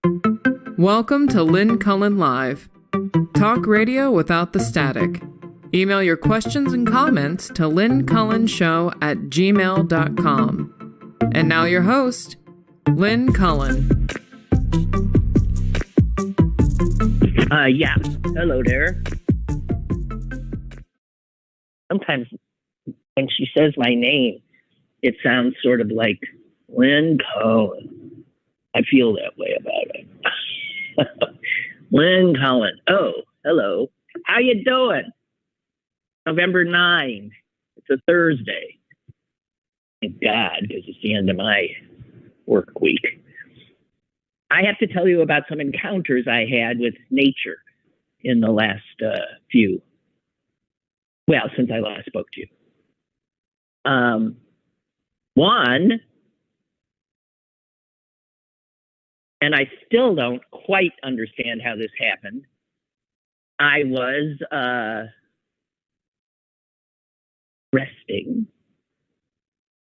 Welcome to Lynn Cullen Live. Talk radio without the static. Email your questions and comments to lynncullenshow@gmail.com. And now your host, Lynn Cullen. Yeah. Hello there. Sometimes when she says my name, it sounds sort of like Lynn Cullen. I feel that way about it. Lynn Cullen. Oh, hello. How you doing? November 9. It's a Thursday. Thank God, because it's the end of my work week. I have to tell you about some encounters I had with nature in the last since I last spoke to you. One, and I still don't quite understand how this happened. I was resting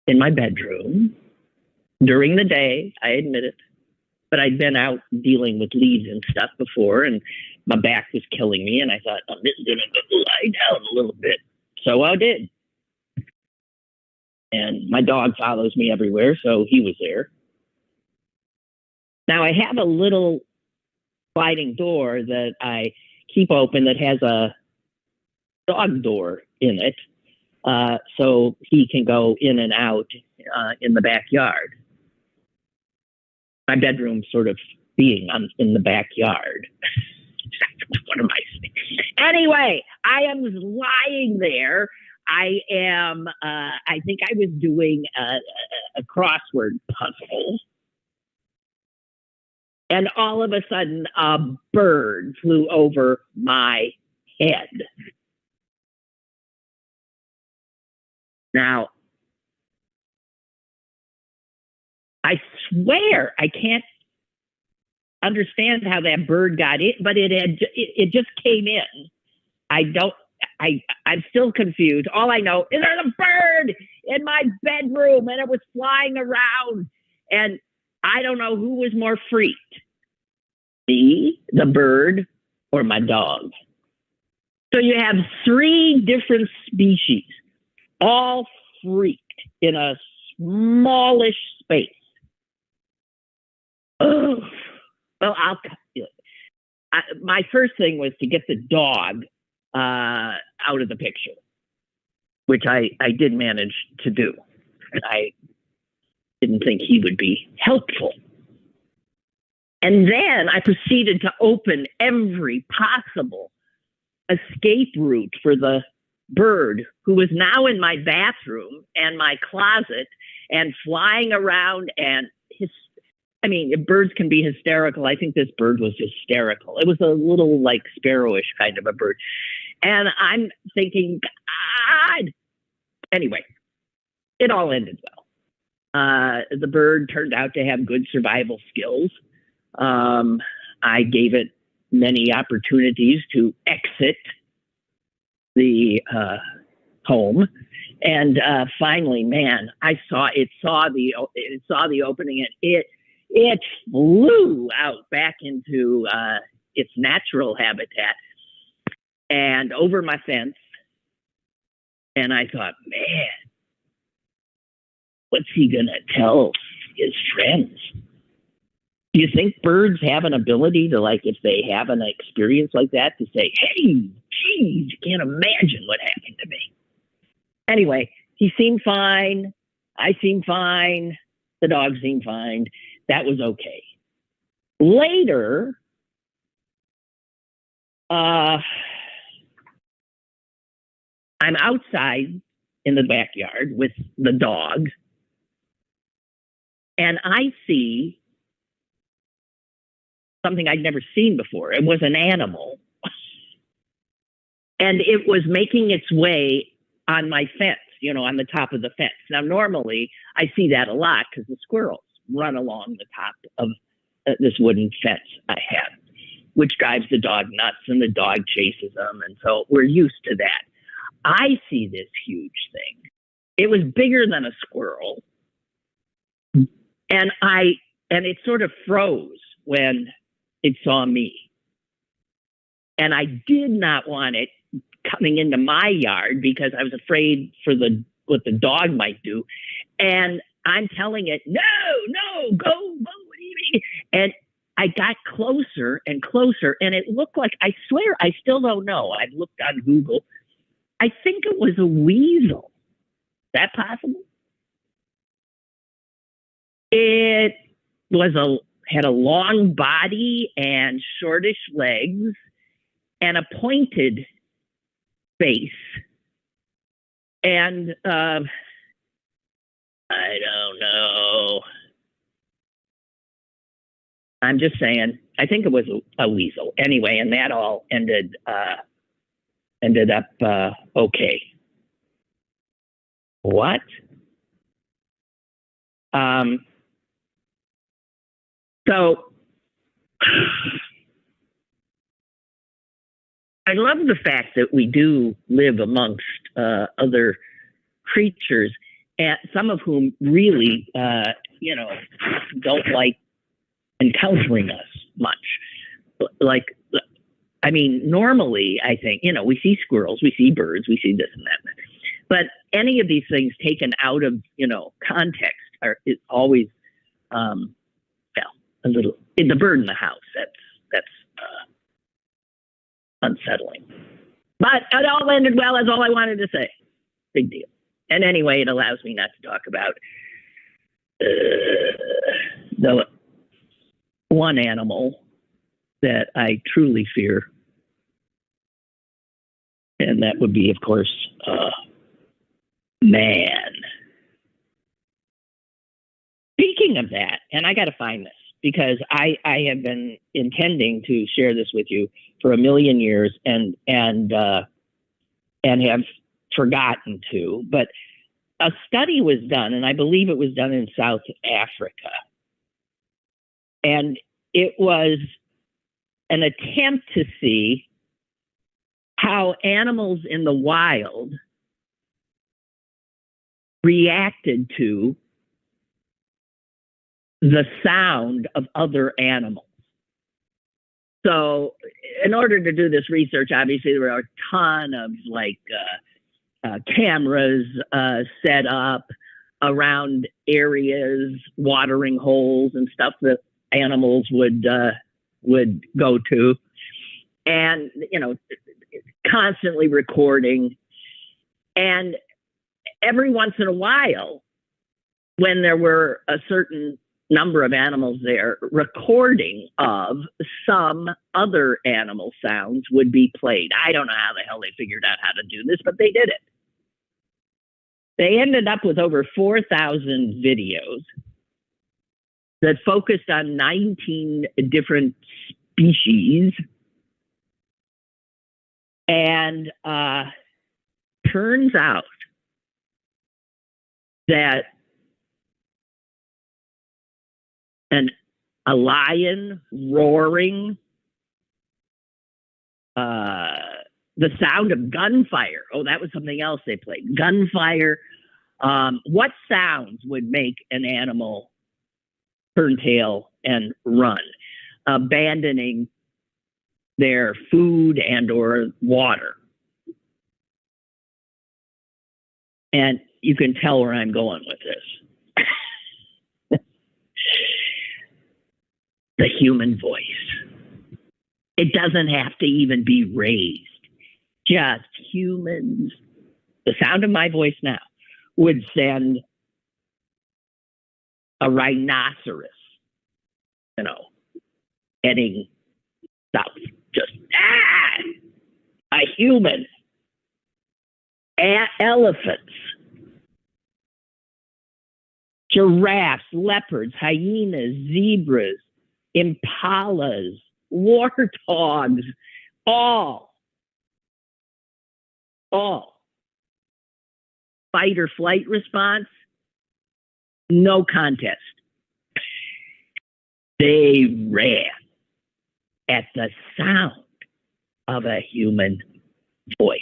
in my bedroom during the day, I admit it, but I'd been out dealing with leaves and stuff before, and my back was killing me, and I thought, I'm just going to go lie down a little bit. So I did. And my dog follows me everywhere, so he was there. Now, I have a little sliding door that I keep open that has a dog door in it, so he can go in and out in the backyard. My bedroom sort of being in the backyard. What am I saying? Anyway, I am lying there. I think I was doing a crossword puzzle. And all of a sudden, a bird flew over my head. Now, I swear I can't understand how that bird got in, but it just came in. I'm still confused. All I know is there's a bird in my bedroom and it was flying around, and I don't know who was more freaked, me, the bird, or my dog. So you have three different species, all freaked in a smallish space. Oh, well, my first thing was to get the dog out of the picture, which I did manage to do. I didn't think he would be helpful. And then I proceeded to open every possible escape route for the bird, who was now in my bathroom and my closet and flying around. And birds can be hysterical. I think this bird was hysterical. It was a little like sparrowish kind of a bird. And I'm thinking, God. Anyway, it all ended well. The bird turned out to have good survival skills. I gave it many opportunities to exit the home, and finally, man, it saw the opening, and it flew out back into its natural habitat and over my fence. And I thought, man, what's he gonna tell his friends? Do you think birds have an ability to, like, if they have an experience like that, to say, hey, geez, you can't imagine what happened to me? Anyway, he seemed fine. I seemed fine. The dog seemed fine. That was okay. Later, I'm outside in the backyard with the dog, and I see something I'd never seen before. It was an animal, and it was making its way on my fence, on the top of the fence. Now, normally I see that a lot because the squirrels run along the top of this wooden fence I have, which drives the dog nuts, and the dog chases them. And so we're used to that. I see this huge thing. It was bigger than a squirrel. And it sort of froze when it saw me. And I did not want it coming into my yard because I was afraid for what the dog might do. And I'm telling it, no, go, what do you mean? And I got closer and closer, and it looked like, I swear, I still don't know. I've looked on Google. I think it was a weasel. Is that possible? It had a long body and shortish legs and a pointed face. And I don't know. I'm just saying, I think it was a weasel. Anyway, and that all ended up okay. What? So I love the fact that we do live amongst other creatures, and some of whom really, don't like encountering us much. Like, I mean, normally, I think, we see squirrels, we see birds, we see this and that. But any of these things taken out of, context is always, a little, the bird in the house. That's unsettling. But it all ended well. That's all I wanted to say. Big deal. And anyway, it allows me not to talk about the one animal that I truly fear. And that would be, of course, man. Speaking of that, and I got to find this because I have been intending to share this with you for a million years and have forgotten to. But a study was done, and I believe it was done in South Africa. And it was an attempt to see how animals in the wild reacted to the sound of other animals. So in order to do this research, obviously there were a ton of cameras set up around areas, watering holes and stuff that animals would go to, and constantly recording. And every once in a while, when there were a certain number of animals there, recording of some other animal sounds would be played. I don't know how the hell they figured out how to do this, but they did it. They ended up with over 4,000 videos that focused on 19 different species. And turns out that a lion roaring, the sound of gunfire. Oh, that was something else they played. Gunfire. What sounds would make an animal turn tail and run? Abandoning their food and or water. And you can tell where I'm going with this. The human voice. It doesn't have to even be raised. Just humans. The sound of my voice now would send a rhinoceros, heading south. Just, a human. Elephants. Giraffes, leopards, hyenas, zebras, impalas, warthogs, all fight or flight response, no contest. They ran at the sound of a human voice.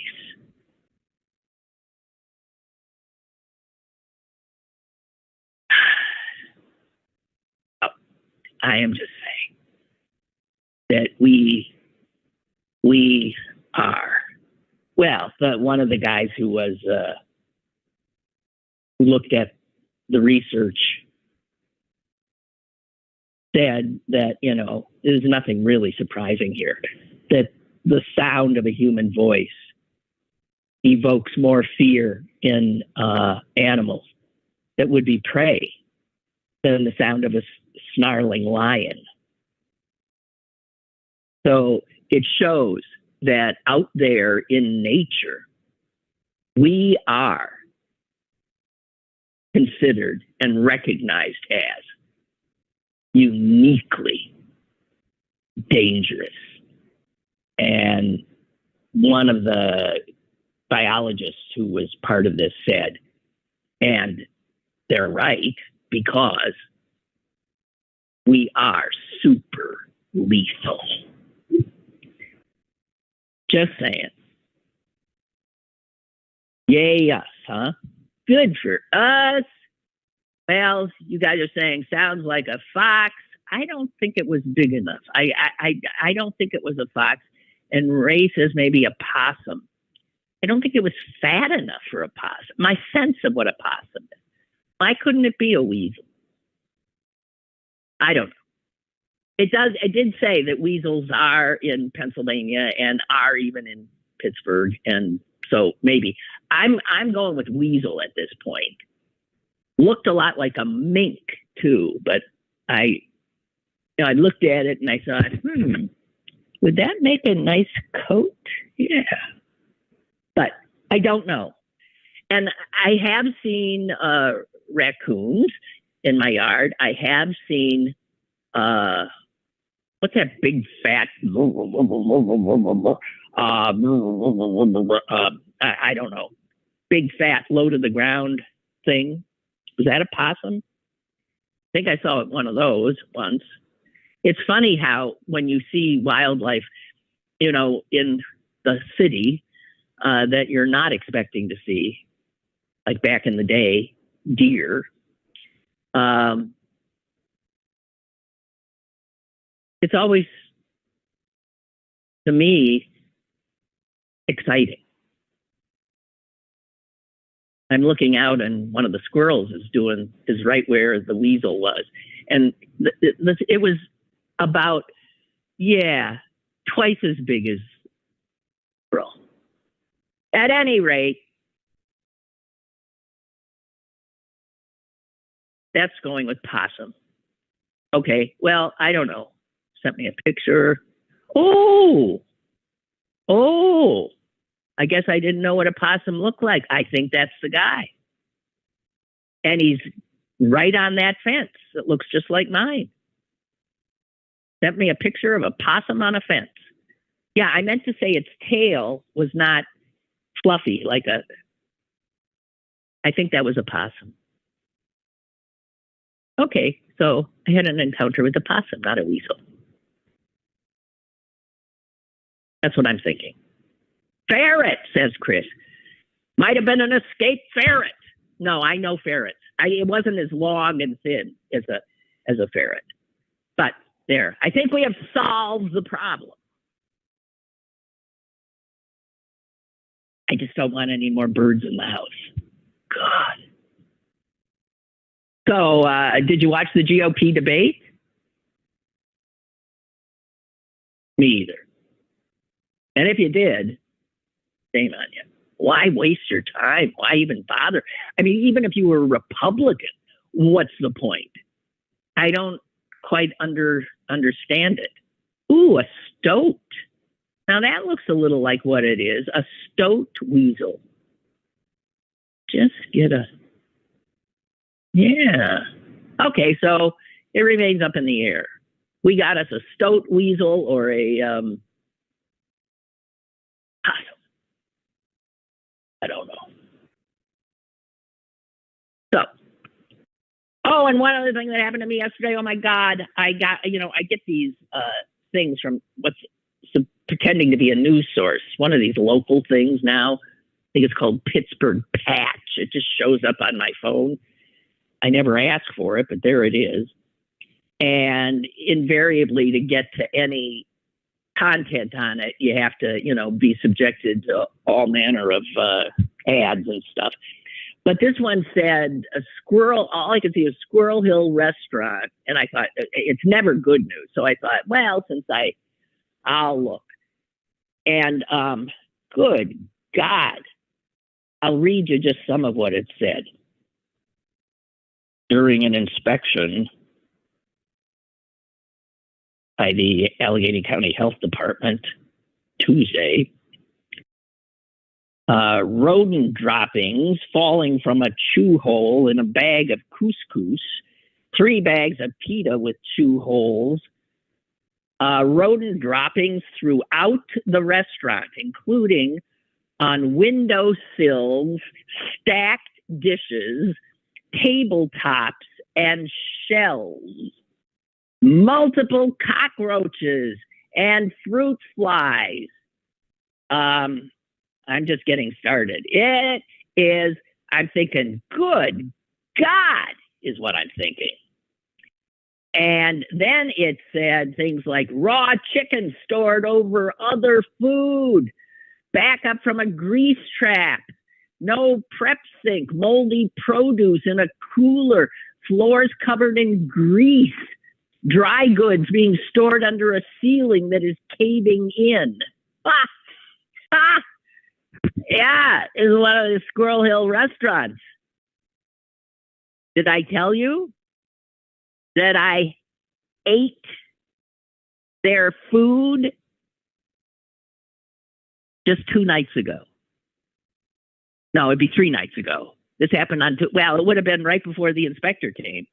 I am just saying. that we are. Well, one of the guys who was who looked at the research said that, there's nothing really surprising here, that the sound of a human voice evokes more fear in animals that would be prey than the sound of a snarling lion. So it shows that out there in nature, we are considered and recognized as uniquely dangerous. And one of the biologists who was part of this said, and they're right, because we are super lethal. Just saying. Yay us, huh? Good for us. Well, you guys are saying sounds like a fox. I don't think it was big enough. I don't think it was a fox. And Ray says maybe a possum. I don't think it was fat enough for a possum. My sense of what a possum is. Why couldn't it be a weasel? I don't know. It did say that weasels are in Pennsylvania and are even in Pittsburgh, and so maybe I'm going with weasel at this point. Looked a lot like a mink too, but I looked at it and I thought, would that make a nice coat? Yeah, but I don't know. And I have seen raccoons in my yard. I have seen what's that big fat I don't know, big fat low to the ground thing. Was that a possum? I think I saw one of those once. It's funny how when you see wildlife, in the city that you're not expecting to see, like back in the day, deer. It's always, to me, exciting. I'm looking out and one of the squirrels is right where the weasel was. And it was about, twice as big as squirrel. At any rate, that's going with possum. Okay, well, I don't know. Sent me a picture. Oh, I guess I didn't know what a possum looked like. I think that's the guy. And he's right on that fence. It looks just like mine. Sent me a picture of a possum on a fence. Yeah, I meant to say its tail was not fluffy I think that was a possum. Okay, so I had an encounter with a possum, not a weasel. That's what I'm thinking. Ferret, says Chris. Might have been an escaped ferret. No, I know ferrets. It wasn't as long and thin as a ferret. But there, I think we have solved the problem. I just don't want any more birds in the house. God. So, did you watch the GOP debate? Me either. And if you did, shame on you. Why waste your time? Why even bother? I mean, even if you were a Republican, what's the point? I don't quite understand it. Ooh, a stoat. Now that looks a little like what it is, a stoat weasel. Just get Okay, so it remains up in the air. We got us a stoat weasel or a possum. I don't know. So, and one other thing that happened to me yesterday. Oh my God, I get these things from pretending to be a news source. One of these local things now. I think it's called Pittsburgh Patch. It just shows up on my phone. I never ask for it, but there it is. And invariably, to get to any content on it, you have to, be subjected to all manner of ads and stuff. But this one said all I could see was Squirrel Hill Restaurant. And I thought, it's never good news. So I thought, well, since I'll look. And good God, I'll read you just some of what it said. During an inspection by the Allegheny County Health Department Tuesday, rodent droppings falling from a chew hole in a bag of couscous, 3 bags of pita with chew holes, rodent droppings throughout the restaurant, including on window sills, stacked dishes, tabletops, and shelves, multiple cockroaches and fruit flies. I'm just getting started. It is, I'm thinking, good God, is what I'm thinking. And then it said things like raw chicken stored over other food, backup from a grease trap, no prep sink, moldy produce in a cooler, floors covered in grease, dry goods being stored under a ceiling that is caving in. Yeah, it's one of the Squirrel Hill restaurants. Did I tell you that I ate their food just 2 nights ago? No, it'd be 3 nights ago. This happened it would have been right before the inspector came.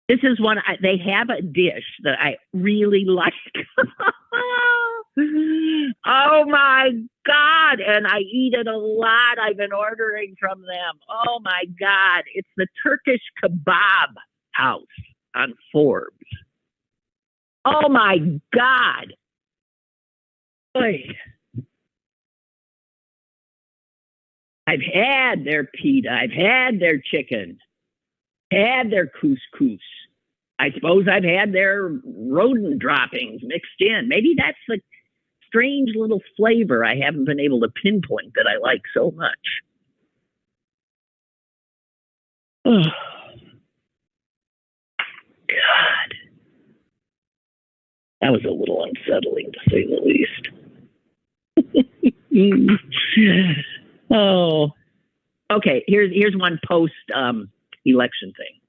This is one, they have a dish that I really like. Oh my God. And I eat it a lot. I've been ordering from them. Oh my God. It's the Turkish Kebab House on Forbes. Oh my God. Oy. I've had their pita. I've had their chicken. Had their couscous. I suppose I've had their rodent droppings mixed in. Maybe that's the strange little flavor I haven't been able to pinpoint that I like so much. Oh, God. That was a little unsettling, to say the least. Oh, okay. Here's one post election thing.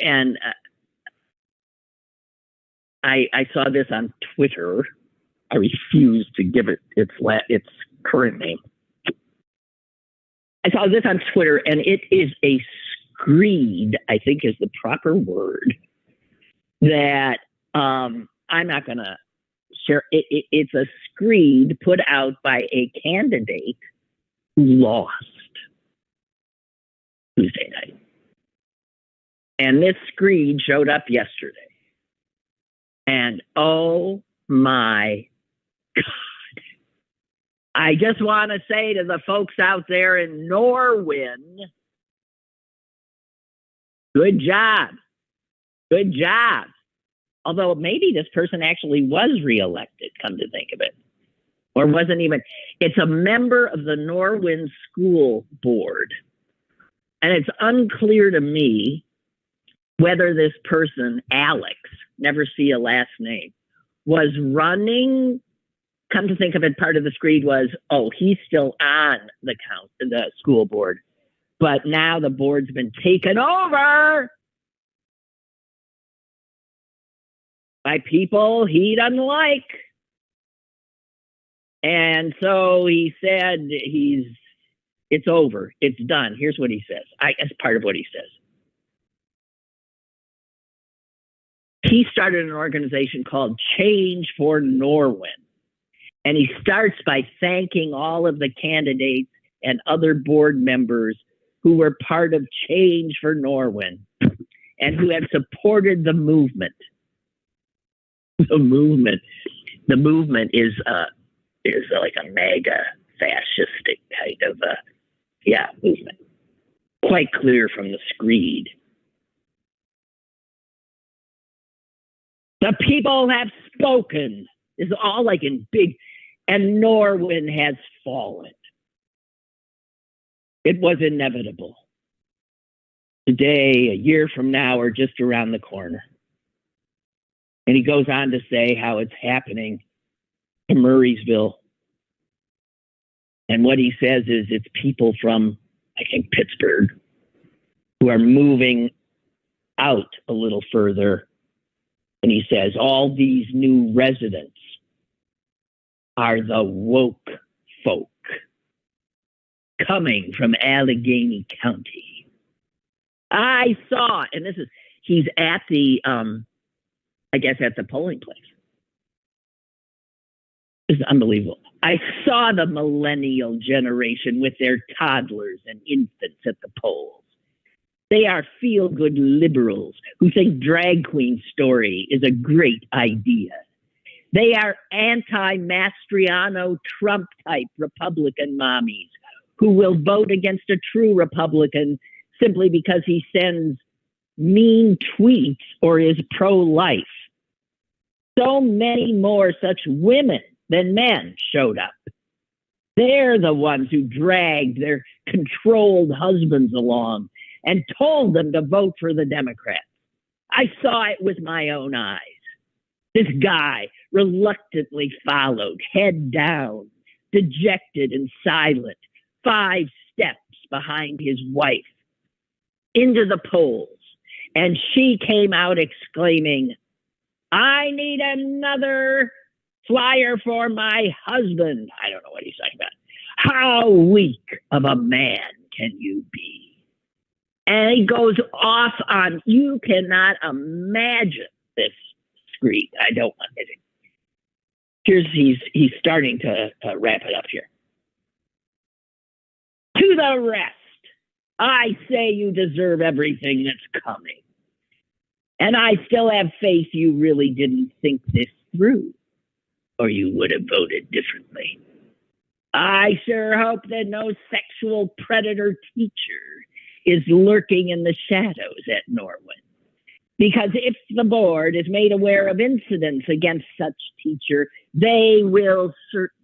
And I saw this on Twitter. I refuse to give it its current name. I saw this on Twitter, and it is a screed, I think is the proper word, that I'm not going to share. It's a screed put out by a candidate who lost Tuesday night. And this screed showed up yesterday. And oh my God. I just want to say to the folks out there in Norwin, good job. Good job. Although maybe this person actually was reelected, come to think of it. Or wasn't even. It's a member of the Norwin School Board. And it's unclear to me whether this person, Alex, never see a last name, was running. Come to think of it, part of the screed was, he's still on the school board. But now the board's been taken over by people he doesn't like. And so he said it's over. It's done. Here's what he says. As part of what he says. He started an organization called Change for Norwin. And he starts by thanking all of the candidates and other board members who were part of Change for Norwin and who have supported the movement. The movement is like a mega fascistic kind of movement. Quite clear from the screed. The people have spoken. It's all like in big, and Norwin has fallen. It was inevitable. Today, a year from now, or just around the corner. And he goes on to say how it's happening in Murraysville. And what he says is it's people from, I think, Pittsburgh, who are moving out a little further. And he says all these new residents are the woke folk coming from Allegheny County. I saw, and this is, he's at the, I guess at the polling place. This is unbelievable. I saw the millennial generation with their toddlers and infants at the polls. They are feel-good liberals who think drag queen story is a great idea. They are anti-Mastriano Trump-type Republican mommies who will vote against a true Republican simply because he sends mean tweets or is pro-life. So many more such women than men showed up. They're the ones who dragged their controlled husbands along and told them to vote for the Democrats. I saw it with my own eyes. This guy reluctantly followed, head down, dejected and silent, 5 steps behind his wife, into the polls. And she came out exclaiming, "I need another flyer for my husband." I don't know what he's talking about. How weak of a man can you be? And he goes off on, you cannot imagine this screed. I don't want it. He's starting to wrap it up here. To the rest, I say you deserve everything that's coming. And I still have faith you really didn't think this through, or you would have voted differently. I sure hope that no sexual predator teacher is lurking in the shadows at Norwin. Because if the board is made aware of incidents against such teacher, they will certainly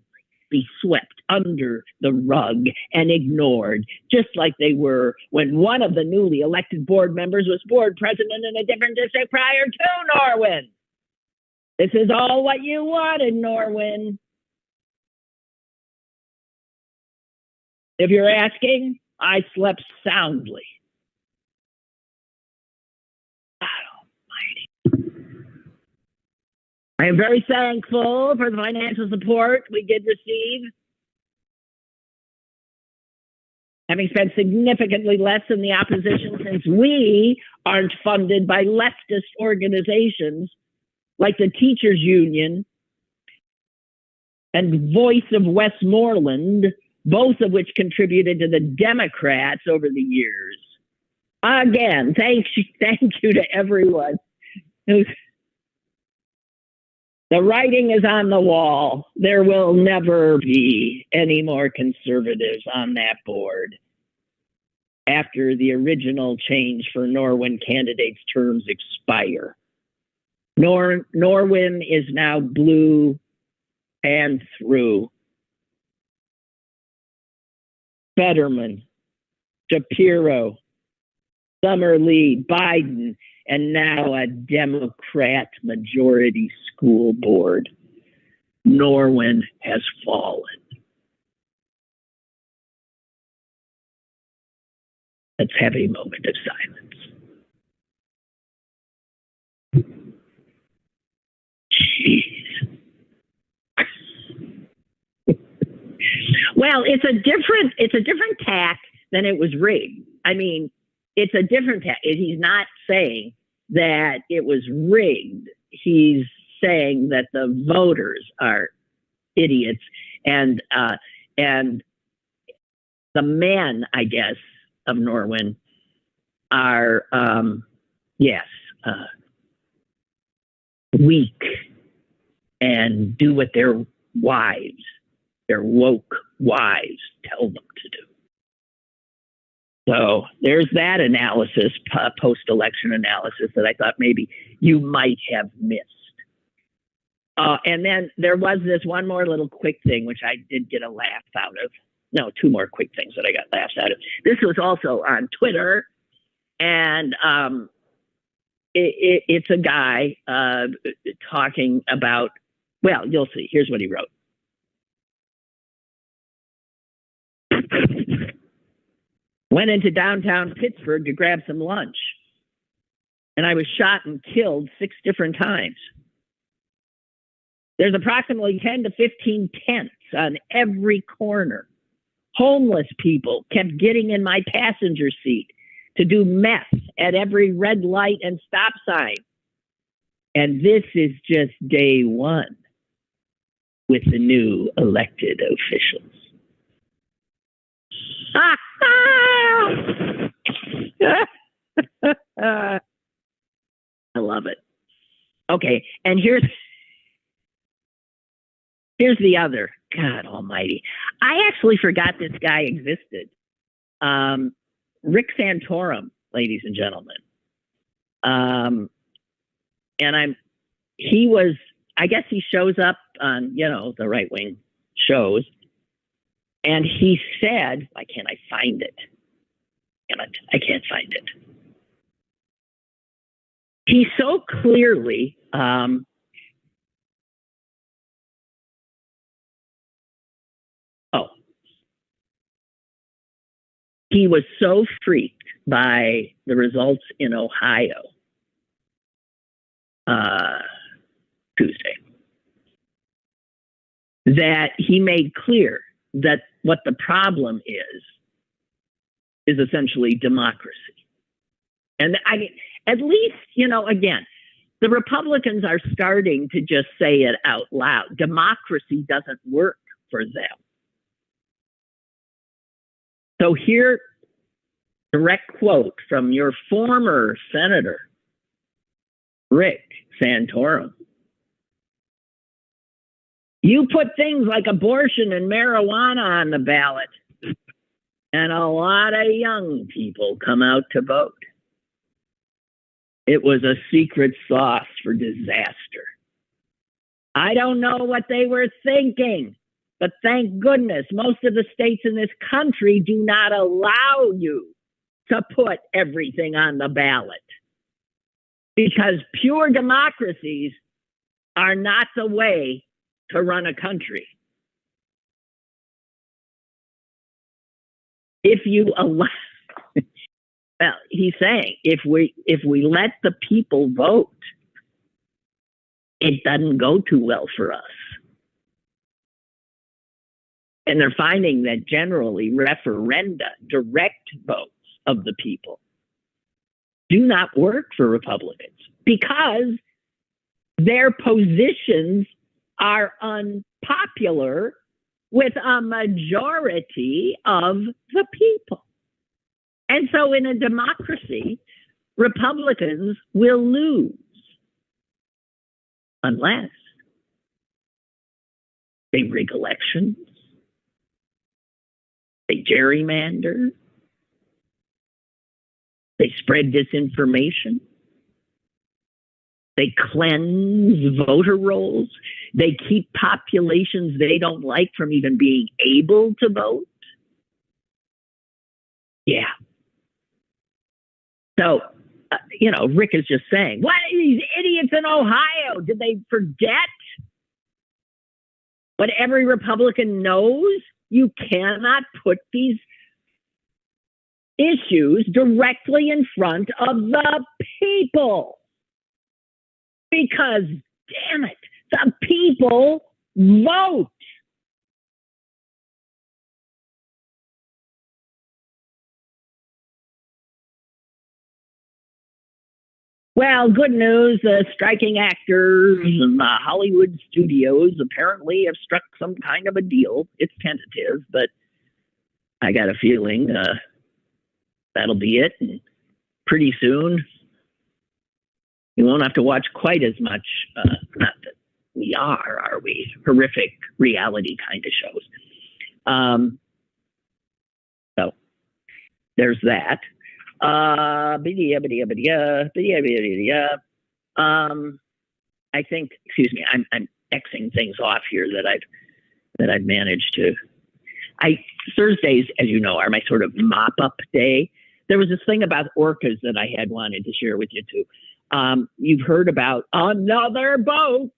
be swept under the rug and ignored, just like they were when one of the newly elected board members was board president in a different district prior to Norwin. This is all what you wanted, Norwin. If you're asking, I slept soundly. God almighty. I am very thankful for the financial support we did receive. Having spent significantly less than the opposition, since we aren't funded by leftist organizations like the Teachers Union and Voice of Westmoreland, both of which contributed to the Democrats over the years. Again, thank you to everyone. The writing is on the wall. There will never be any more conservatives on that board after the original change for Norwin candidates' terms expire. Norwin is now blue and through. Fetterman, Shapiro, Summerlee, Biden, and now a Democrat majority school board. Norwin has fallen. Let's have a moment of silence. Jeez. Well, it's a different tack than it was rigged. I mean, it's a different tack. He's not saying that it was rigged. He's saying that the voters are idiots, and the men, I guess, of Norwin are weak and do what their woke wives tell them to do. So there's that analysis, post-election analysis, that I thought maybe you might have missed. And then there was this one more little quick thing, which I did get a laugh out of. No, two more quick things that I got laughs out of. This was also on Twitter, and it's a guy talking about, well, you'll see. Here's what he wrote. Went into downtown Pittsburgh to grab some lunch, and I was shot and killed 6 different times. There's approximately 10 to 15 tents on every corner. Homeless people kept getting in my passenger seat to do meth at every red light and stop sign. And this is just day one with the new elected officials. I love it. Okay, and here's the other. God almighty. I actually forgot this guy existed. Rick Santorum, ladies and gentlemen. And I guess he shows up on, the right-wing shows. And he said, why can't I find it? I can't find it. He so clearly, he was so freaked by the results in Ohio Tuesday that he made clear that what the problem is essentially democracy. And I mean, at least, again, the Republicans are starting to just say it out loud. Democracy doesn't work for them. So here, direct quote from your former senator, Rick Santorum. You put things like abortion and marijuana on the ballot, and a lot of young people come out to vote. It was a secret sauce for disaster. I don't know what they were thinking. But thank goodness, most of the states in this country do not allow you to put everything on the ballot. Because pure democracies are not the way to run a country. If you allow, well, he's saying if we let the people vote, it doesn't go too well for us. And they're finding that generally referenda, direct votes of the people, do not work for Republicans because their positions are unpopular with a majority of the people. And so in a democracy, Republicans will lose unless they rig elections, they gerrymander, they spread disinformation, they cleanse voter rolls, they keep populations they don't like from even being able to vote. Yeah. So, Rick is just saying, what are these idiots in Ohio? Did they forget what every Republican knows? You cannot put these issues directly in front of the people. Because, damn it, the people vote. Well, good news, the striking actors and the Hollywood studios apparently have struck some kind of a deal. It's tentative, but I got a feeling that'll be it. And pretty soon, we won't have to watch quite as much, not that we are we? Horrific reality kind of shows. So there's that. I think, excuse me, Xing things off here that I've managed to. Thursdays, as you know, are my sort of mop up day. There was this thing about orcas that I had wanted to share with you too. You've heard about another boat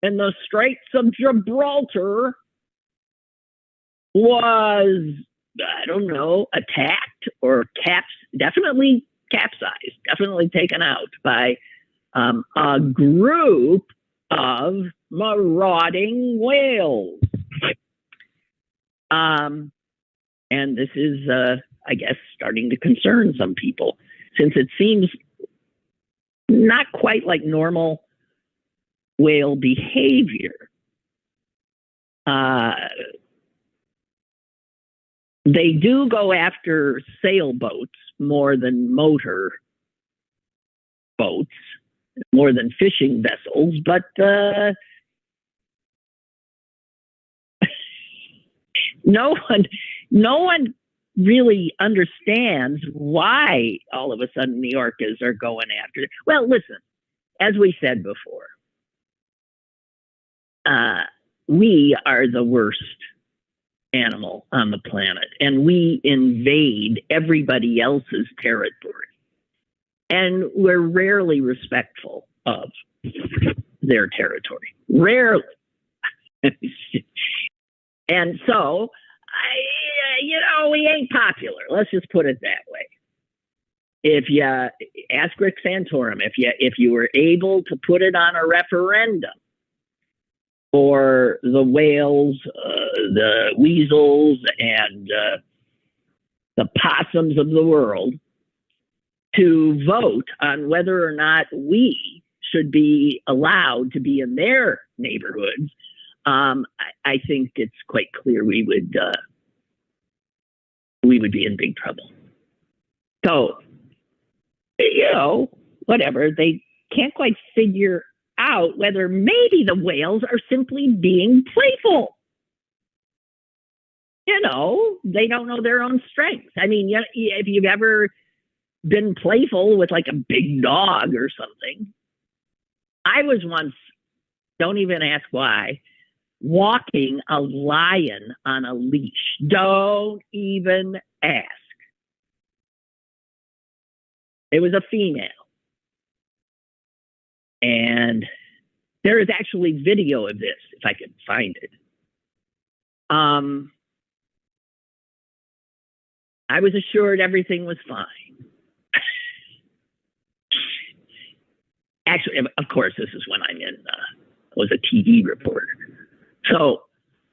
in the Straits of Gibraltar was, I don't know, attacked or definitely capsized, definitely taken out by a group of marauding whales. And this is, I guess, starting to concern some people, since it seems not quite like normal whale behavior. They do go after sailboats more than motor boats, more than fishing vessels, but no one really understands why all of a sudden the orcas are going after it. Well, listen, as we said before, we are the worst animal on the planet, and we invade everybody else's territory, and we're rarely respectful of their territory. Rarely. And so, we ain't popular. Let's just put it that way. If you ask Rick Santorum, if you were able to put it on a referendum for the whales, the weasels, and the possums of the world to vote on whether or not we should be allowed to be in their neighborhoods, I think it's quite clear we would be in big trouble. So, whatever, they can't quite figure out whether maybe the whales are simply being playful. They don't know their own strengths. I mean, if you've ever been playful with like a big dog or something. I was once, don't even ask why, walking a lion on a leash. Don't even ask. It was a female. And there is actually video of this, if I could find it. I was assured everything was fine. Actually, of course, this is when I was a TV reporter. So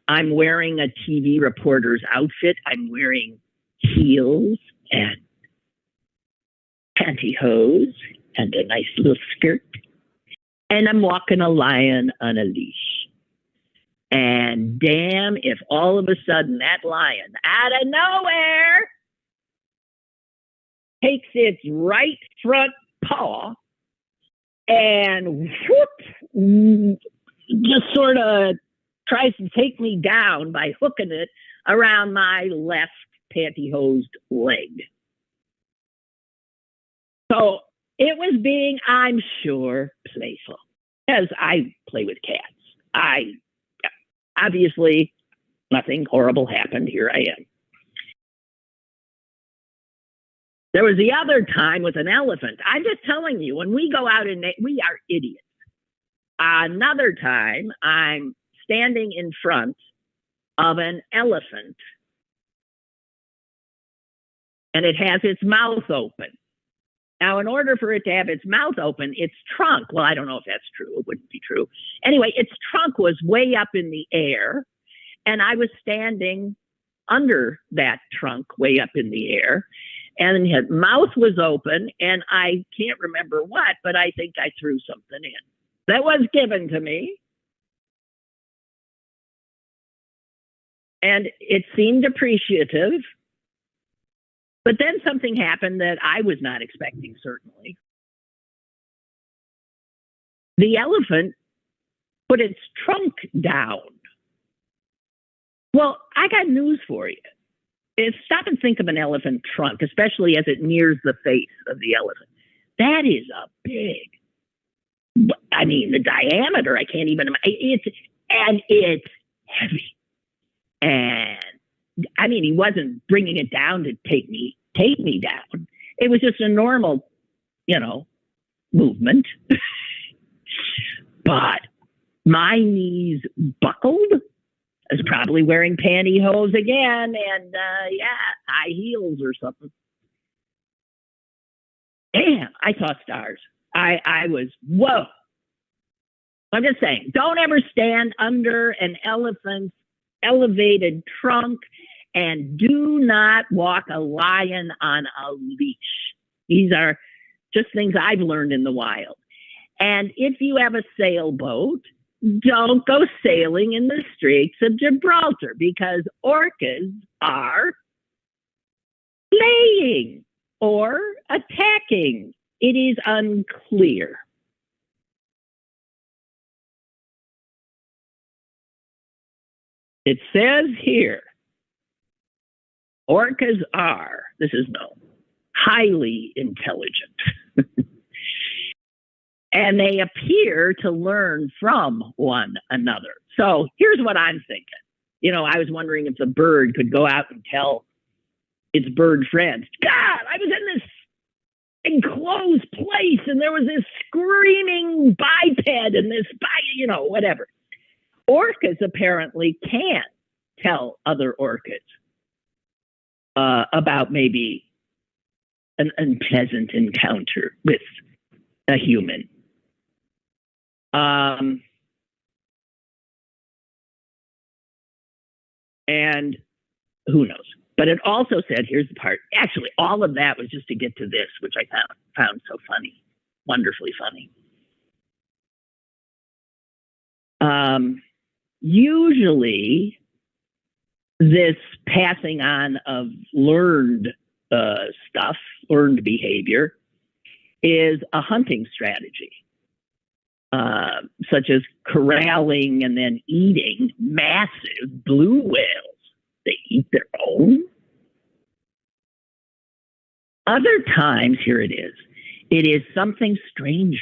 I'm wearing a TV reporter's outfit. I'm wearing heels and pantyhose and a nice little skirt. And I'm walking a lion on a leash. And damn, if all of a sudden that lion, out of nowhere, takes its right front paw and whoop, just sort of tries to take me down by hooking it around my left pantyhosed leg. So it was being, I'm sure, playful, as I play with cats. Obviously, nothing horrible happened. Here I am. There was the other time with an elephant. I'm just telling you, when we go out and we are idiots. Another time, I'm standing in front of an elephant, and it has its mouth open. Now, in order for it to have its mouth open, its trunk, well, I don't know if that's true. It wouldn't be true. Anyway, its trunk was way up in the air, and I was standing under that trunk way up in the air, and his mouth was open, and I can't remember what, but I think I threw something in. That was given to me. And it seemed appreciative. But then something happened that I was not expecting, certainly. The elephant put its trunk down. Well, I got news for you. Stop and think of an elephant trunk, especially as it nears the face of the elephant. That is a big, I mean, the diameter, I can't even, it's heavy. And I mean, he wasn't bringing it down to take me down. It was just a normal, movement. But my knees buckled. I was probably wearing pantyhose again and, high heels or something. Damn, I saw stars. I was, whoa. I'm just saying, don't ever stand under an elephant's elevated trunk, and do not walk a lion on a leash. These are just things I've learned in the wild. And if you have a sailboat, don't go sailing in the Straits of Gibraltar, because orcas are laying or attacking. It is unclear. It says here, orcas are, this is known, highly intelligent. And they appear to learn from one another. So here's what I'm thinking. I was wondering if the bird could go out and tell its bird friends, God, I was in this enclosed place and there was this screaming biped and this, whatever. Orcas apparently can tell other orcas about maybe an unpleasant encounter with a human. And who knows? But it also said, here's the part. Actually, all of that was just to get to this, which I found so funny, wonderfully funny. Usually, this passing on of learned stuff, learned behavior, is a hunting strategy, such as corralling and then eating massive blue whales. They eat their own. Other times, here it is something stranger,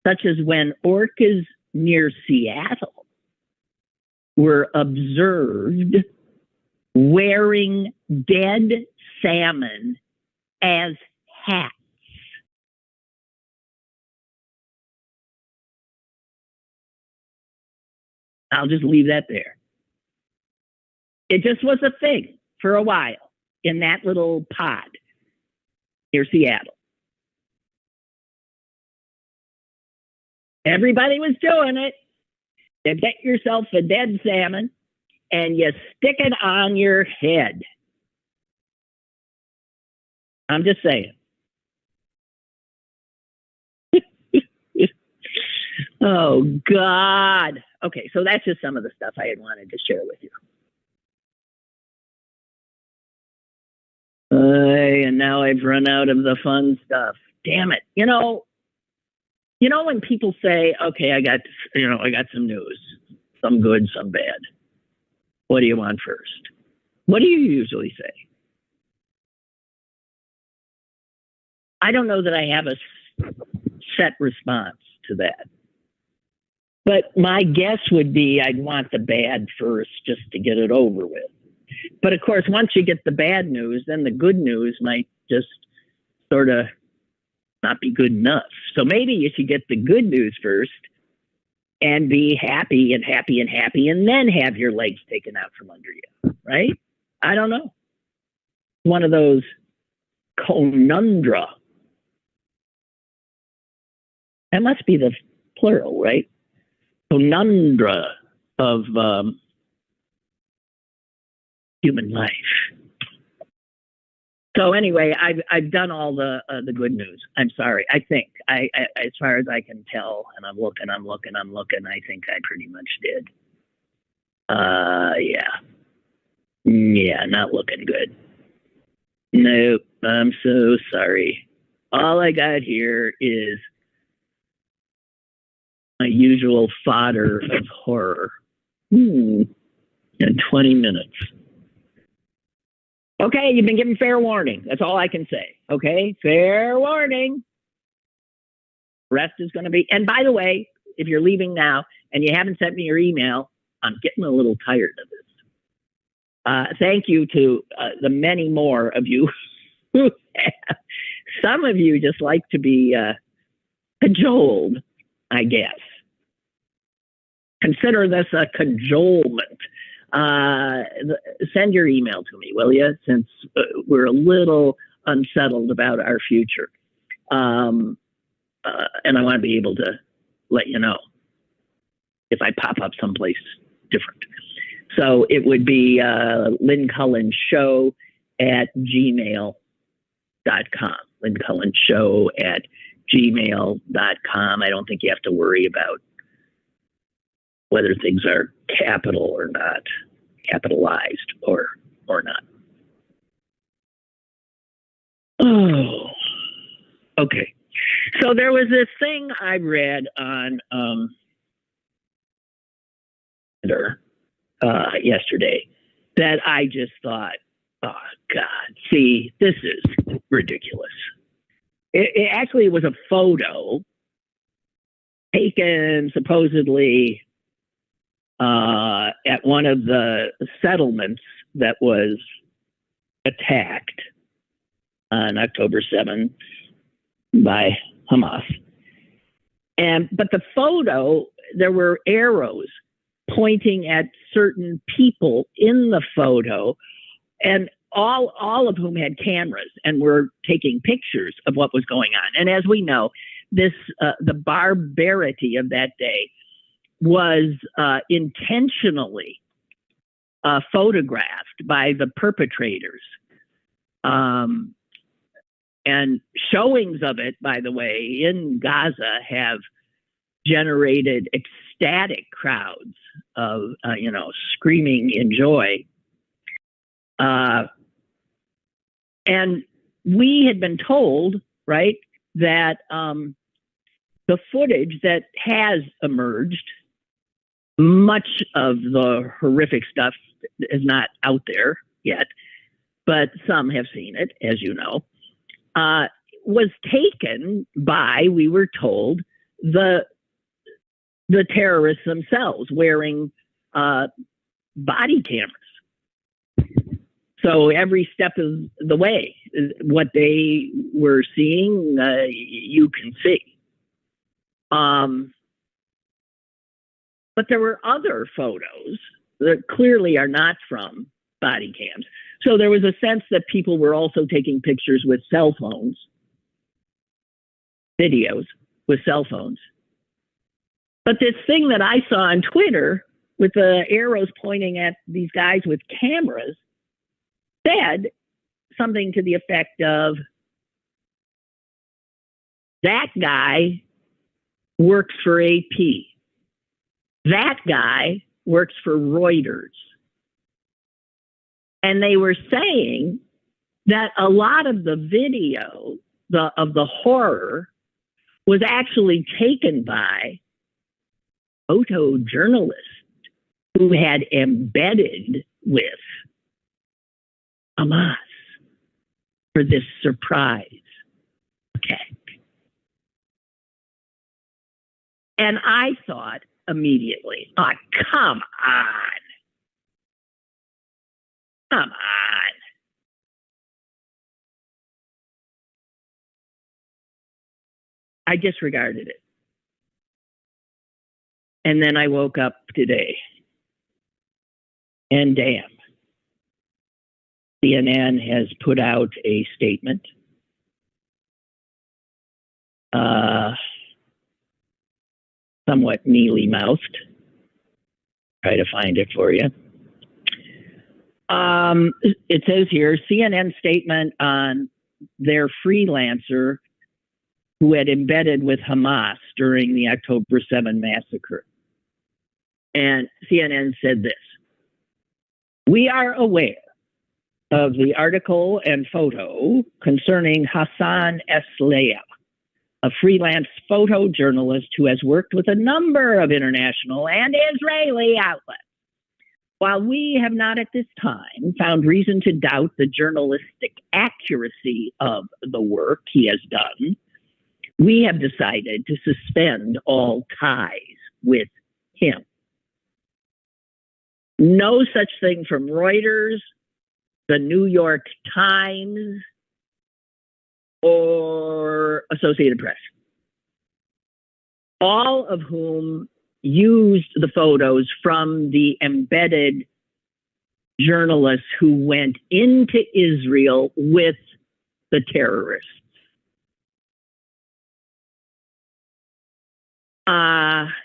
such as when orcas near Seattle were observed wearing dead salmon as hats. I'll just leave that there. It just was a thing for a while in that little pod near Seattle. Everybody was doing it. You get yourself a dead salmon and you stick it on your head. I'm just saying. Oh, God. Okay, so that's just some of the stuff I had wanted to share with you. And now I've run out of the fun stuff. Damn it. When people say, okay, I got some news, some good, some bad. What do you want first? What do you usually say? I don't know that I have a set response to that. But my guess would be I'd want the bad first just to get it over with. But of course, once you get the bad news, then the good news might just sort of not be good enough. So maybe you should get the good news first and be happy and happy and happy, and then have your legs taken out from under you, right? I don't know. One of those conundra. That must be the plural, right? Conundra of human life. So anyway, I've done all the good news. I'm sorry. I think I as far as I can tell, and I'm looking. I think I pretty much did. Yeah, not looking good. Nope. I'm so sorry. All I got here is my usual fodder of horror. In 20 minutes. Okay, you've been given fair warning. That's all I can say. Okay, fair warning. rest is going to be. And by the way, if you're leaving now and you haven't sent me your email, I'm getting a little tired of this. Thank you to the many more of you who have. Some of you just like to be cajoled, I guess. Consider this a cajolement. Send your email to me, will you? Since we're a little unsettled about our future. And I want to be able to let you know if I pop up someplace different. So it would be Lynn Cullen Show at gmail.com. Lynn Cullen Show at gmail.com. I don't think you have to worry about whether things are capital or not, capitalized or not. Oh, okay. So there was this thing I read on yesterday that I just thought, oh God, see, this is ridiculous. It actually was a photo taken supposedly at one of the settlements that was attacked on October 7th by Hamas. But the photo, there were arrows pointing at certain people in the photo, and all of whom had cameras and were taking pictures of what was going on. And as we know, this the barbarity of that day was intentionally photographed by the perpetrators. And showings of it, by the way, in Gaza have generated ecstatic crowds of, screaming in joy. And we had been told, right, that the footage that has emerged, much of the horrific stuff is not out there yet, but some have seen it, as you know, was taken by, we were told, the terrorists themselves wearing body cameras. So every step of the way, what they were seeing, you can see. But there were other photos that clearly are not from body cams. So there was a sense that people were also taking pictures with cell phones, videos with cell phones. But this thing that I saw on Twitter with the arrows pointing at these guys with cameras said something to the effect of, that guy works for AP. That guy works for Reuters. And they were saying that a lot of the video of the horror was actually taken by photojournalists who had embedded with Hamas for this surprise attack. And I thought immediately, oh, come on. Come on. I disregarded it. And then I woke up today. And damn, CNN has put out a statement. Somewhat mealy-mouthed. Try to find it for you. It says here, CNN statement on their freelancer who had embedded with Hamas during the October 7 massacre. And CNN said this: we are aware of the article and photo concerning Hassan Esleah, a freelance photojournalist who has worked with a number of international and Israeli outlets. While we have not at this time found reason to doubt the journalistic accuracy of the work he has done, we have decided to suspend all ties with him. No such thing from Reuters, the New York Times, or Associated Press, all of whom used the photos from the embedded journalists who went into Israel with the terrorists.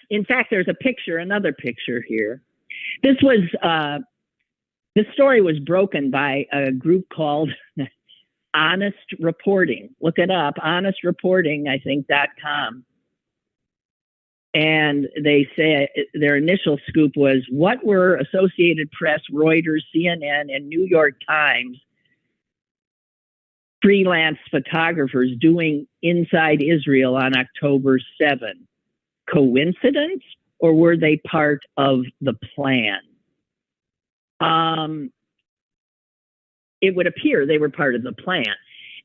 In fact, there's a picture, another picture here. This story was broken by a group called Honest Reporting. Look it up, Honest Reporting, I think, .com. And they say their initial scoop was, what were Associated Press, Reuters, CNN, and New York Times freelance photographers doing inside Israel on October 7? Coincidence, or were they part of the plan? It would appear they were part of the plan.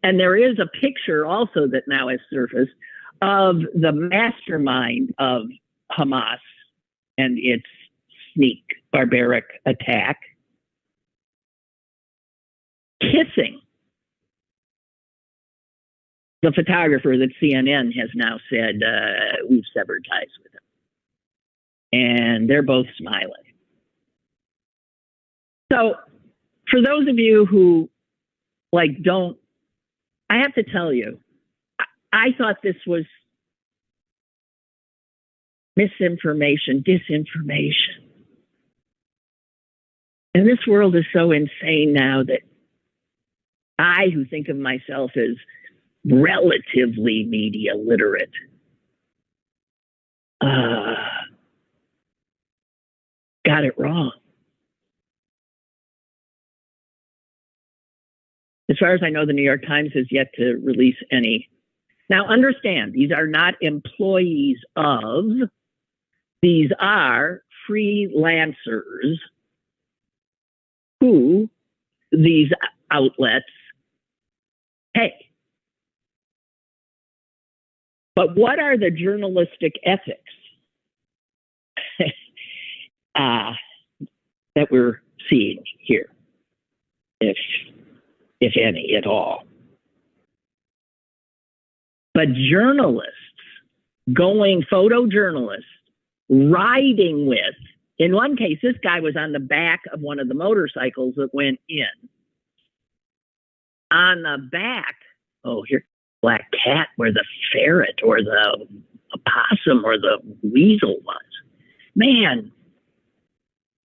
And there is a picture also that now has surfaced of the mastermind of Hamas and its sneak, barbaric attack, kissing the photographer that CNN has now said, we've severed ties with him. And they're both smiling. So for those of you who I have to tell you, I thought this was misinformation, disinformation. And this world is so insane now that I, who think of myself as relatively media literate, got it wrong. As far as I know, the New York Times has yet to release any. Now, understand, these are not employees of, these are freelancers who these outlets pay. But what are the journalistic ethics that we're seeing here, if any at all? But journalists, photojournalists, riding with, in one case, this guy was on the back of one of the motorcycles that went in. On the back, here's the black cat where the ferret or the opossum or the weasel was. Man,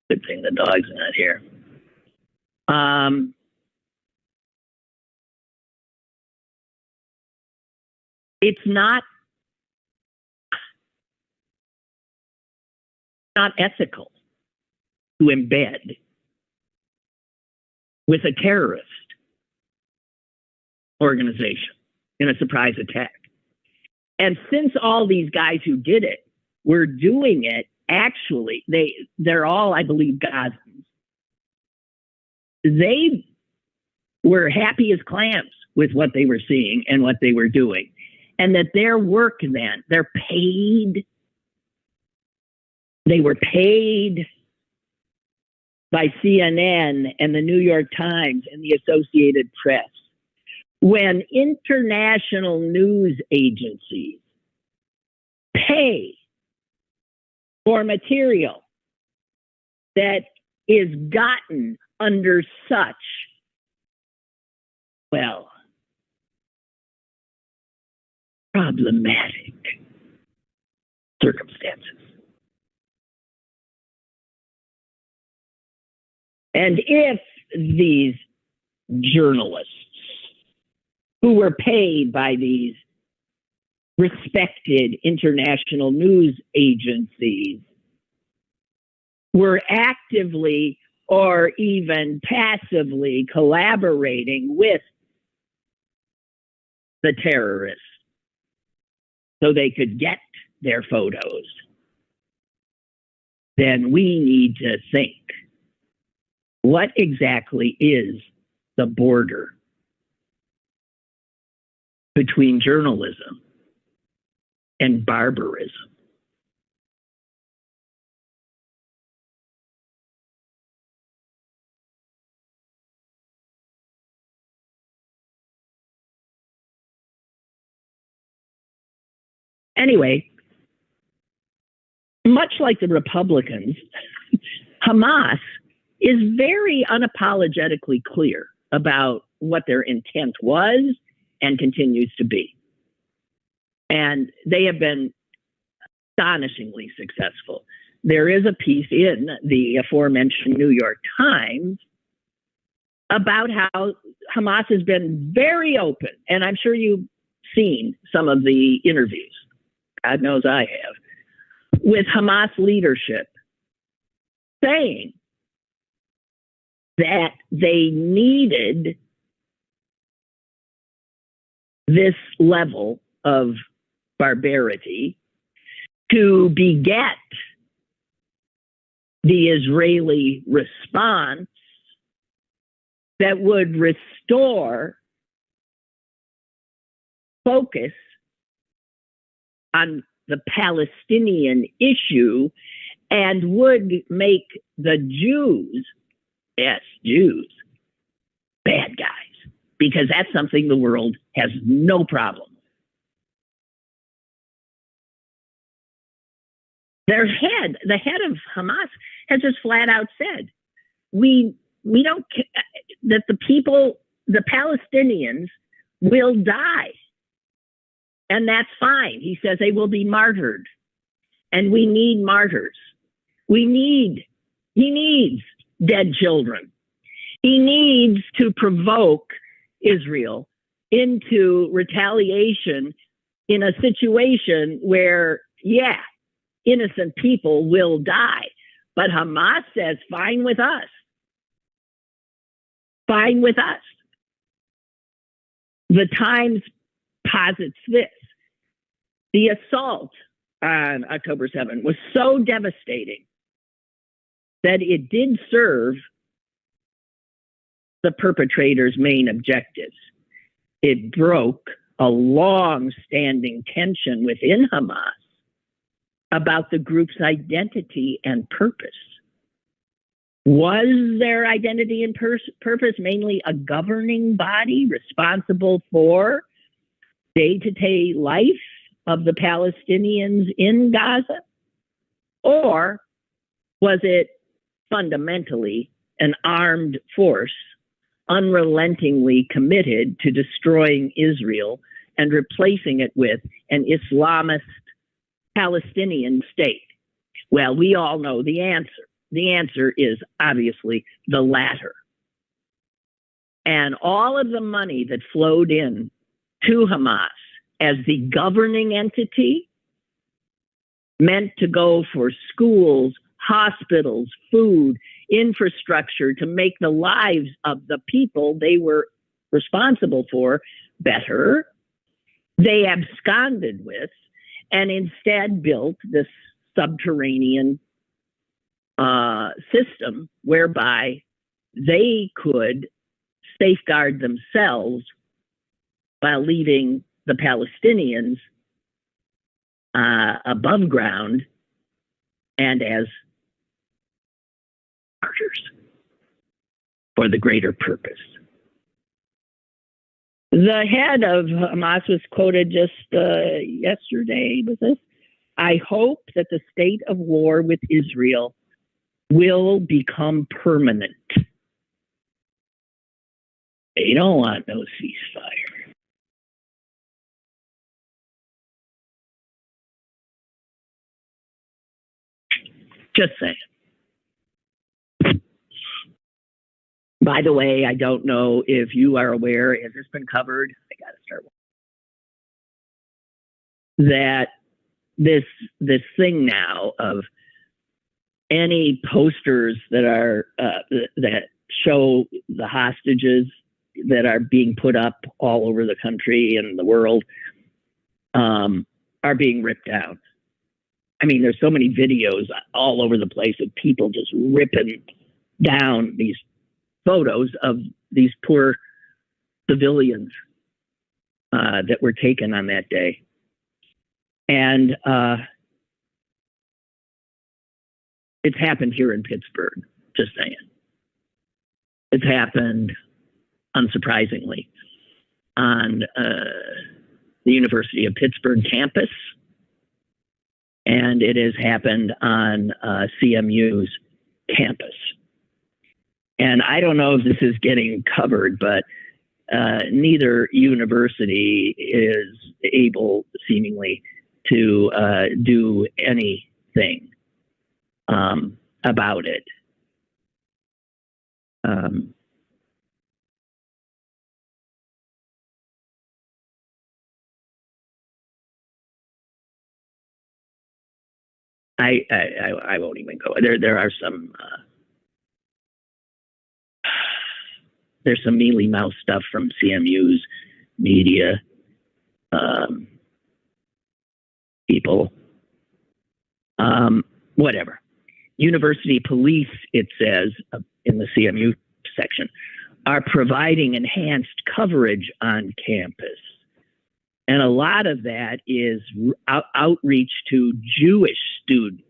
good thing the dog's not here. It's not ethical to embed with a terrorist organization in a surprise attack. And since all these guys who did it were doing it, actually, they're all, I believe, Gazans. They were happy as clams with what they were seeing and what they were doing. And that their work then, they were paid by CNN and the New York Times and the Associated Press. When international news agencies pay for material that is gotten under such, problematic circumstances. And if these journalists who were paid by these respected international news agencies were actively or even passively collaborating with the terrorists so they could get their photos, then we need to think, what exactly is the border between journalism and barbarism. Anyway, much like the Republicans, Hamas is very unapologetically clear about what their intent was and continues to be. And they have been astonishingly successful. There is a piece in the aforementioned New York Times about how Hamas has been very open, and I'm sure you've seen some of the interviews, God knows I have, with Hamas leadership saying that they needed this level of barbarity to beget the Israeli response that would restore focus on the Palestinian issue and would make the Jews, yes, Jews, bad guys, because that's something the world has no problem with. The head of Hamas has just flat out said, we don't, that the people, the Palestinians will die. And that's fine. He says they will be martyred. And we need martyrs. He needs dead children. He needs to provoke Israel into retaliation in a situation where, yeah, innocent people will die. But Hamas says, fine with us. Fine with us. The Times posits this. The assault on October 7th was so devastating that it did serve the perpetrator's main objectives. It broke a long-standing tension within Hamas about the group's identity and purpose. Was their identity and purpose mainly a governing body responsible for day-to-day life of the Palestinians in Gaza? Or was it fundamentally an armed force unrelentingly committed to destroying Israel and replacing it with an Islamist Palestinian state? Well, we all know the answer. The answer is obviously the latter. And all of the money that flowed in to Hamas as the governing entity meant to go for schools, hospitals, food, infrastructure to make the lives of the people they were responsible for better, they absconded with and instead built this subterranean system whereby they could safeguard themselves while leaving the Palestinians above ground and as martyrs for the greater purpose. The head of Hamas was quoted just yesterday with this. I hope that the state of war with Israel will become permanent. They don't want no ceasefire. Just saying. By the way, I don't know if you are aware, has this been covered? I got to start. That this thing now of any posters that are that show the hostages that are being put up all over the country and the world are being ripped down. I mean, there's so many videos all over the place of people just ripping down these photos of these poor civilians that were taken on that day. And it's happened here in Pittsburgh, just saying. It's happened, unsurprisingly, on the University of Pittsburgh campus. And it has happened on CMU's campus. And I don't know if this is getting covered, but neither university is able, seemingly, to do anything about it. I won't even go. There are some there's some mealy mouth stuff from CMU's media people. Whatever. University police, it says in the CMU section, are providing enhanced coverage on campus. And a lot of that is outreach to Jewish students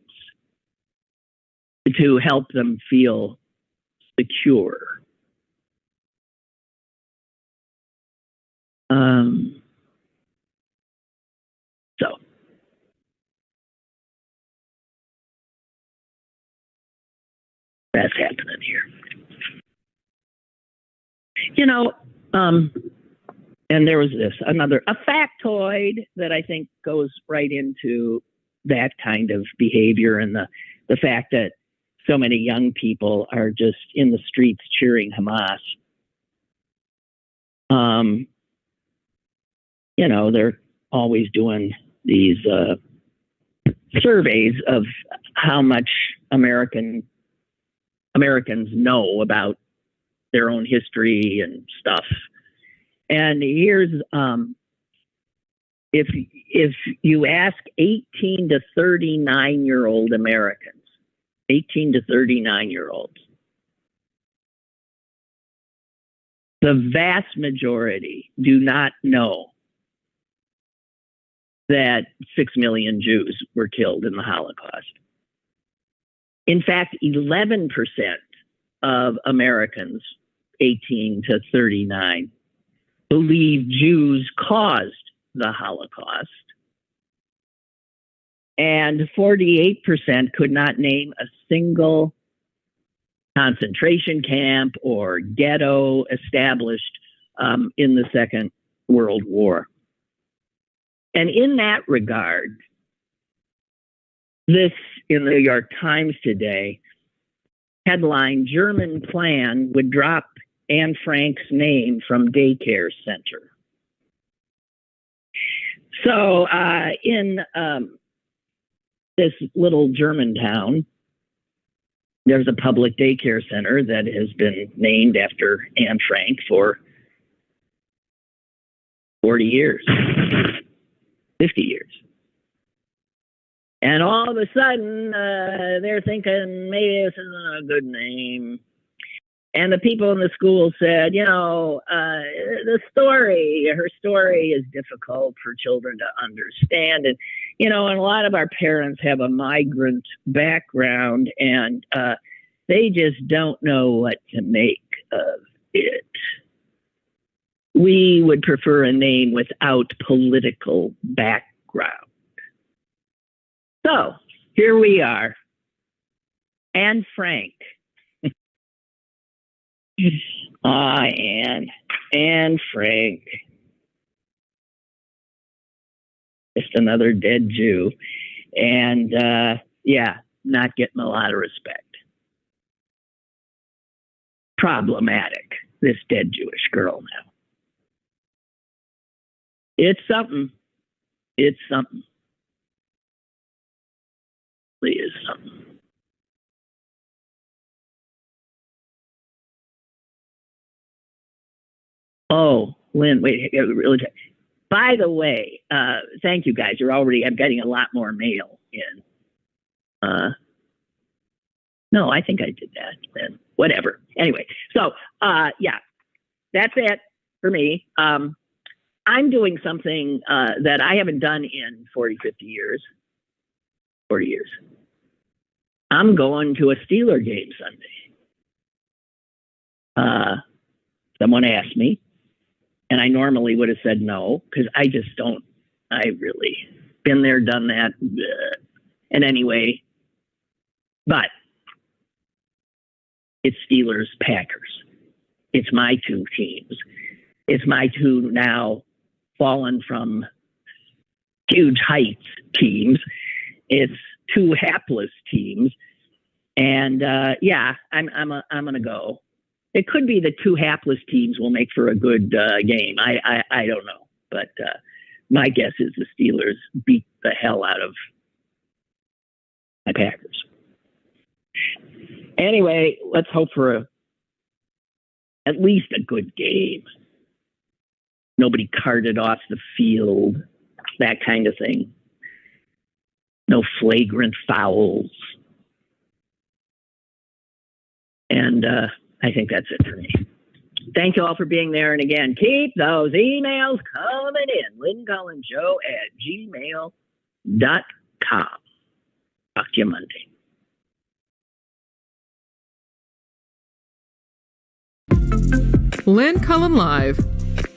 to help them feel secure. So that's happening here. You know, and there was a factoid that I think goes right into that kind of behavior, and the fact that so many young people are just in the streets cheering Hamas. You know, they're always doing these surveys of how much Americans know about their own history and stuff. And here's if you ask 18 to 39-year-old Americans, 18 to 39-year-olds, the vast majority do not know that 6 million Jews were killed in the Holocaust. In fact, 11% of Americans 18 to 39 believe Jews caused the Holocaust. And 48% could not name a single concentration camp or ghetto established in the Second World War. And in that regard, this in the New York Times today, headline, German plan would drop Anne Frank's name from daycare center. So in this little German town, there's a public daycare center that has been named after Anne Frank for 40 years, 50 years. And all of a sudden, they're thinking, maybe this isn't a good name. And the people in the school said, you know, her story is difficult for children to understand. And, you know, and a lot of our parents have a migrant background, and they just don't know what to make of it. We would prefer a name without political background. So here we are, Anne Frank. Anne Frank. Just another dead Jew. And yeah, not getting a lot of respect. Problematic, this dead Jewish girl now. It's something. It's something. It is something. Oh, Lynn, wait, really. By the way, thank you guys. I'm getting a lot more mail in. No, I think I did that, Lynn. Whatever. Anyway, so yeah, that's it for me. I'm doing something that I haven't done in 40 years. I'm going to a Steeler game Sunday. Someone asked me, and I normally would have said no, because I really been there, done that. And anyway, but it's Steelers, Packers. It's my two teams. It's my two now fallen from huge heights teams. It's two hapless teams. And I'm going to go. It could be the two hapless teams will make for a good game. I don't know. But my guess is the Steelers beat the hell out of my Packers. Anyway, let's hope for at least a good game. Nobody carted off the field, that kind of thing. No flagrant fouls. And I think that's it for me. Thank you all for being there. And again, keep those emails coming in. Lynn Cullen Show at gmail.com. Talk to you Monday. Lynn Cullen Live,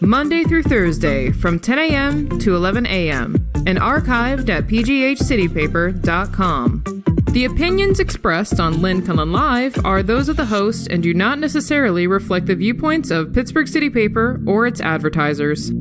Monday through Thursday from 10 a.m. to 11 a.m. and archived at pghcitypaper.com. The opinions expressed on Lynn Cullen Live are those of the host and do not necessarily reflect the viewpoints of Pittsburgh City Paper or its advertisers.